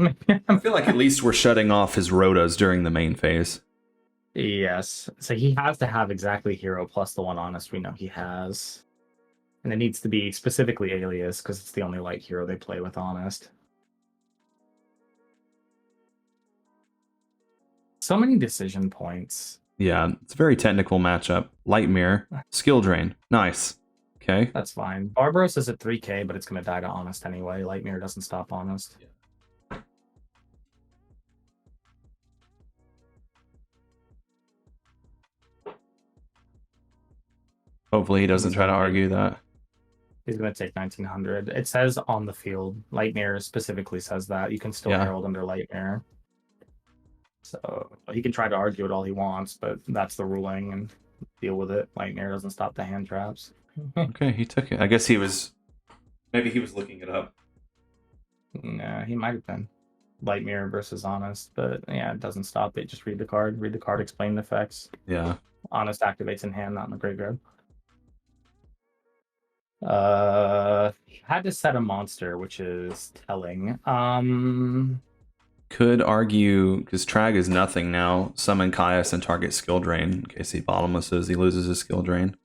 I feel like at least we're shutting off his rotas during the main phase. Yes. So he has to have exactly hero plus the one honest we know he has. And it needs to be specifically alias because it's the only light hero they play with honest. So many decision points. Yeah, it's a very technical matchup. Light Mirror, skill drain. Nice. Okay. That's fine. Barbaros is at 3k, but it's going to die to honest anyway. Light Mirror doesn't stop honest. Hopefully he doesn't try to argue that. He's going to take 1900. It says on the field. Light Mirror specifically says that. You can still herald under Light Mirror. So he can try to argue it all he wants, but that's the ruling and deal with it. Light Mirror doesn't stop the hand traps. Okay, he took it. I guess he was... Maybe he was looking it up. Nah, he might have been. Light Mirror versus Honest, but yeah, it doesn't stop it. Just read the card. Read the card, explain the effects. Yeah. Honest activates in hand, not in the graveyard. He had to set a monster, which is telling. Could argue, because Trag is nothing now, summon Caius and target skill drain in case he bottomlesses, he loses his skill drain.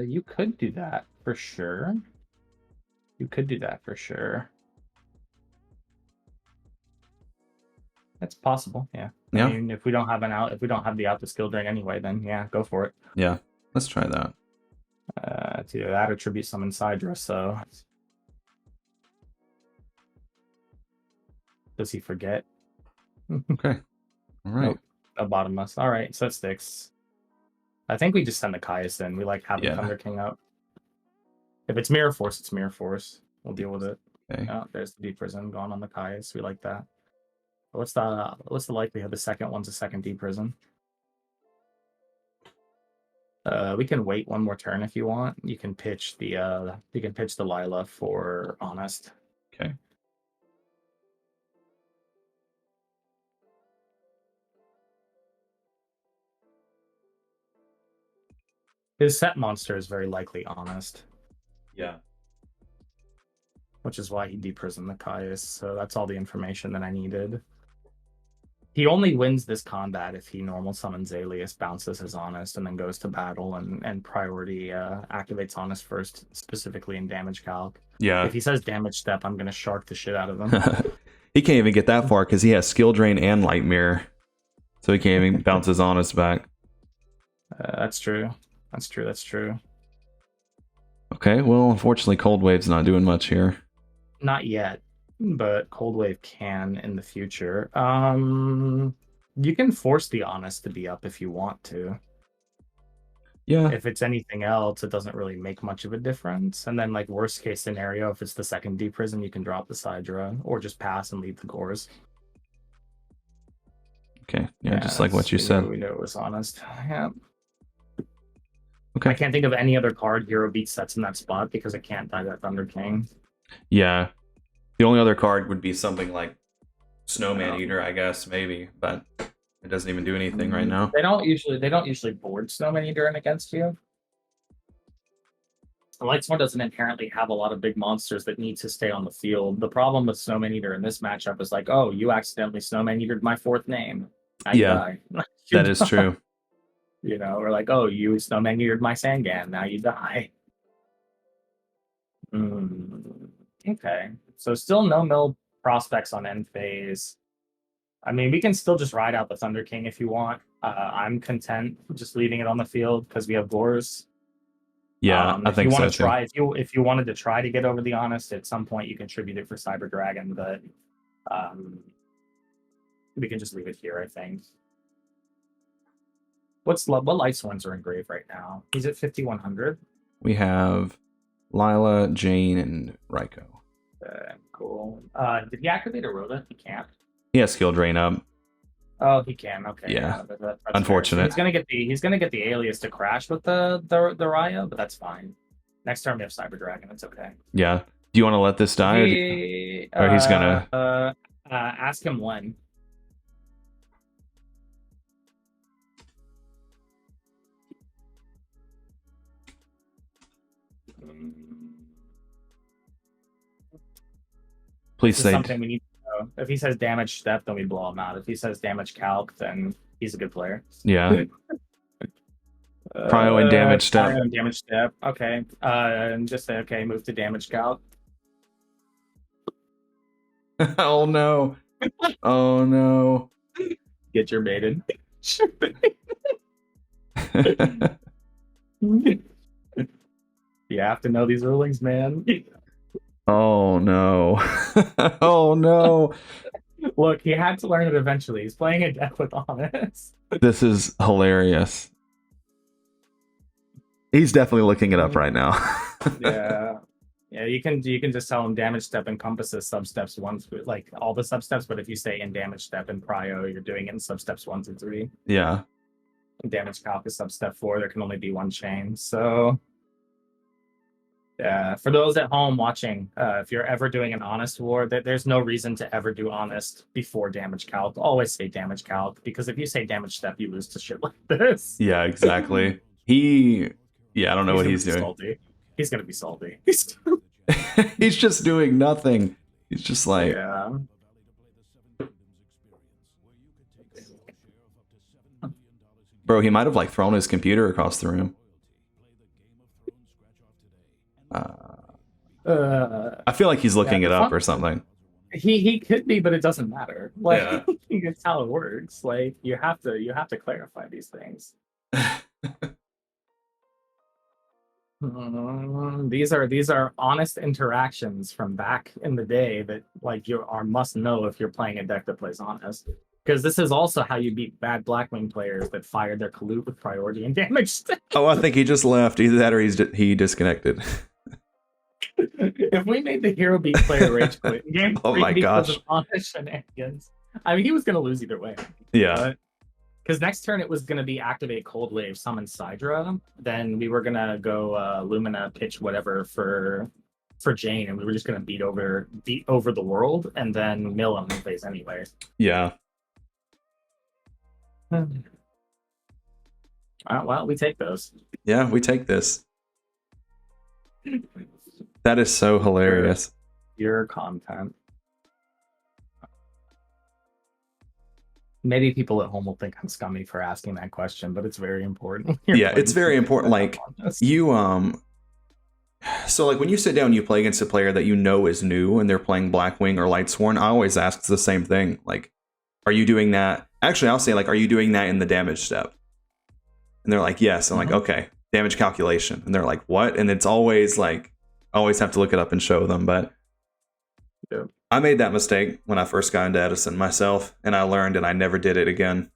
You could do that for sure. You could do that for sure. That's possible, yeah. Yeah. I mean, if we don't have an out, if we don't have the out to skill drain anyway, then yeah, go for it. Yeah, let's try that. It's either that or tribute summon Sidra, so. Does he forget? Okay. All right. Nope. No bottomless. All right, so it sticks. I think we just send the Caius in. We like having Thunder King up. If it's Mirror Force, it's Mirror Force. We'll deal with it. Okay. Oh, there's the Deep Prison gone on the Caius. We like that. What's the likelihood the second one's a second Deep Prison? We can wait one more turn if you want. You can pitch the Lila for Honest. Okay. His set monster is very likely Honest. Yeah. Which is why he deprisoned the Caius. So that's all the information that I needed. He only wins this combat if he normal summons Alias, bounces his Honest, and then goes to battle and priority activates Honest first, specifically in damage calc. Yeah. If he says damage step, I'm going to shark the shit out of him. He can't even get that far because he has skill drain and light mirror. So he can't even bounce his Honest back. That's true. That's true. That's true. Okay, well, unfortunately, Cold Wave's not doing much here. Not yet, but Cold Wave can in the future. You can force the Honest to be up if you want to. Yeah. If it's anything else, it doesn't really make much of a difference. And then, like, worst case scenario, if it's the second Deep Prison, you can drop the Sidra or just pass and leave the Gores. Okay, yeah, just like what you said. We knew it was Honest. Yeah. Okay. I can't think of any other card Hero Beat sets in that spot because it can't die that Thunder King. Yeah. The only other card would be something like Snowman Eater, I guess, maybe, but it doesn't even do anything right now. They don't usually board Snowman Eater in against you. The Lightsworn doesn't inherently have a lot of big monsters that need to stay on the field. The problem with Snowman Eater in this matchup is like, oh, you accidentally Snowman Eatered my fourth name. Yeah, that is true. You know, or like, oh, you Snowman Eatered my Sangan, now you die. Okay, so still no mill prospects on end phase. I mean, we can still just ride out the Thunder King if you want. I'm content just leaving it on the field because we have Gores. Yeah, I think so too. If you wanted to try to get over the Honest, at some point you contribute it for Cyber Dragon, but we can just leave it here, I think. What Lightsworns are in grave right now? He's at 5,100. We have Lila, Jane, and Raiko. Cool. Did he activate a Rhoda? He can't. He has skill drain up. Oh, he can. Okay. Yeah. That's unfortunate. So he's gonna get the Alias to crash with the Raya, but that's fine. Next turn we have Cyber Dragon. It's okay. Yeah. Do you want to let this die, or he's gonna? Ask him when. Please This is say. something we need to know. If he says damage step, then we blow him out. If he says damage calc, then he's a good player. Yeah. Cryo and damage step. Cryo and damage step. Okay. And just say, okay, move to damage calc. Oh no. Oh no. Get your baited. You have to know these rulings, man. Oh no. Oh no. Look, he had to learn it eventually. He's playing a deck with Honest. This is hilarious. He's definitely looking it up right now. Yeah. Yeah, you can just tell him damage step encompasses substeps 1 through like all the substeps, but if you say in damage step in prio, you're doing it in substeps 1 through 3. Yeah. In damage calc is substep 4. There can only be one chain. So yeah, for those at home watching, if you're ever doing an honest war, there's no reason to ever do honest before damage calc. Always say damage calc, because if you say damage step, you lose to shit like this. Yeah, exactly. I don't know what he's doing. Salty. He's gonna be salty. He's just doing nothing. He's just like, yeah. Bro, he might have like thrown his computer across the room. I feel like he's looking it up or something. He could be, but it doesn't matter. Like it's how it works. Like you have to clarify these things. These are honest interactions from back in the day that like you are must know if you're playing a deck that plays honest. Because this is also how you beat bad Blackwing players that fired their Kalut with priority and damage. Oh, I think he just left. Either that or he disconnected. If we made the hero beat player rage quit in game 3 oh my because gosh. of honest shenanigans, I mean, he was going to lose either way. Yeah. Because next turn it was going to be activate Cold Wave, summon Sidra. Then we were going to go Lumina, pitch whatever for Jane, and we were just going to beat over the world and then mill him in phase anyway. Yeah. Well, we take those. Yeah, we take this. That is so hilarious. Your content. Maybe people at home will think I'm scummy for asking that question, but it's very important. Yeah, it's very important. Like you, so like when you sit down, you play against a player that you know is new and they're playing Blackwing or Lightsworn. I always ask the same thing. Like, are you doing that? Actually, I'll say like, are you doing that in the damage step? And they're like, yes. I'm like, okay, damage calculation. And they're like, what? And it's always like, I always have to look it up and show them. But yeah. I made that mistake when I first got into Edison myself, and I learned, and I never did it again.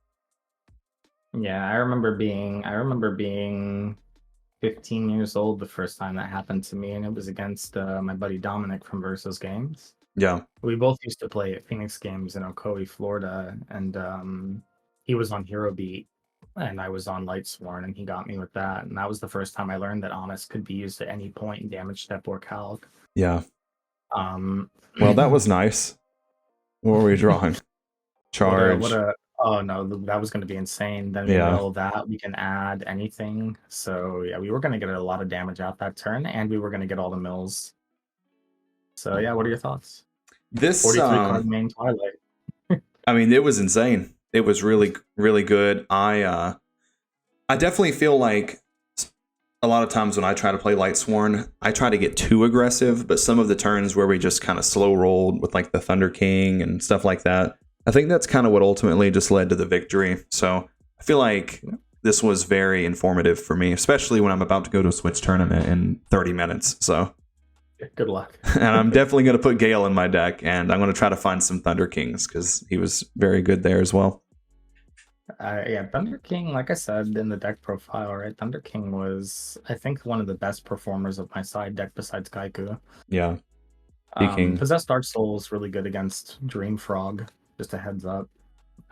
Yeah, I remember being 15 years old the first time that happened to me, and it was against my buddy Dominic from Versus Games. Yeah. We both used to play at Phoenix Games in Ocoee, Florida, and he was on Hero Beat, and I was on Lightsworn, and he got me with that. And that was the first time I learned that Honest could be used at any point in damage step or calc. Yeah. Well, that was nice. What were we drawing? Charge. Oh no, that was going to be insane. Then we know that we can add anything. So yeah, we were going to get a lot of damage out that turn, and we were going to get all the mills. So yeah, what are your thoughts? This 43 card main Twilight. I mean, it was insane. It was really, really good. I definitely feel like a lot of times when I try to play Lightsworn, I try to get too aggressive, but some of the turns where we just kind of slow rolled with like the Thunder King and stuff like that, I think that's kind of what ultimately just led to the victory. So I feel like this was very informative for me, especially when I'm about to go to a Switch tournament in 30 minutes. So good luck. And I'm definitely going to put Gale in my deck, and I'm going to try to find some Thunder Kings because he was very good there as well. Yeah, Thunder King, like I said in the deck profile, right? Thunder King was, I think, one of the best performers of my side deck besides Kaiku. Yeah. Possessed Dark Soul is really good against Dream Frog, just a heads up.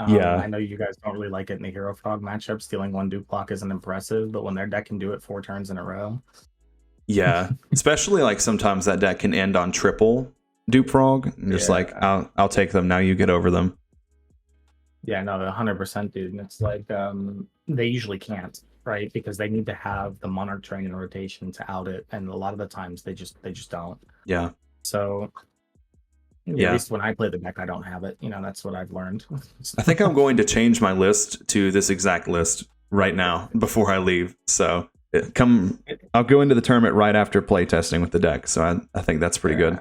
Yeah. I know you guys don't really like it in the Hero Frog matchup. Stealing one Duplock isn't impressive, but when their deck can do it 4 turns in a row. Yeah, especially like sometimes that deck can end on triple Dupe Frog. And just like, I'll take them, now you get over them. Yeah, no, 100%, dude. And it's like they usually can't, right? Because they need to have the Monarch Train in rotation to out it, and a lot of the times they just don't. Yeah. So Yeah. At least when I play the deck, I don't have it. That's what I've learned. I think I'm going to change my list to this exact list right now before I leave. So I'll go into the tournament right after play testing with the deck. So I think that's pretty good.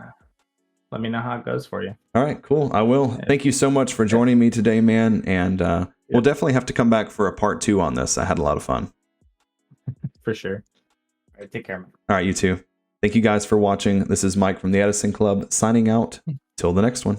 Let me know how it goes for you. All right, cool. I will. Thank you so much for joining me today, man. And we'll definitely have to come back for a part 2 on this. I had a lot of fun. For sure. All right, take care, man. All right, you too. Thank you guys for watching. This is Mike from the Edison Club signing out. Till the next one.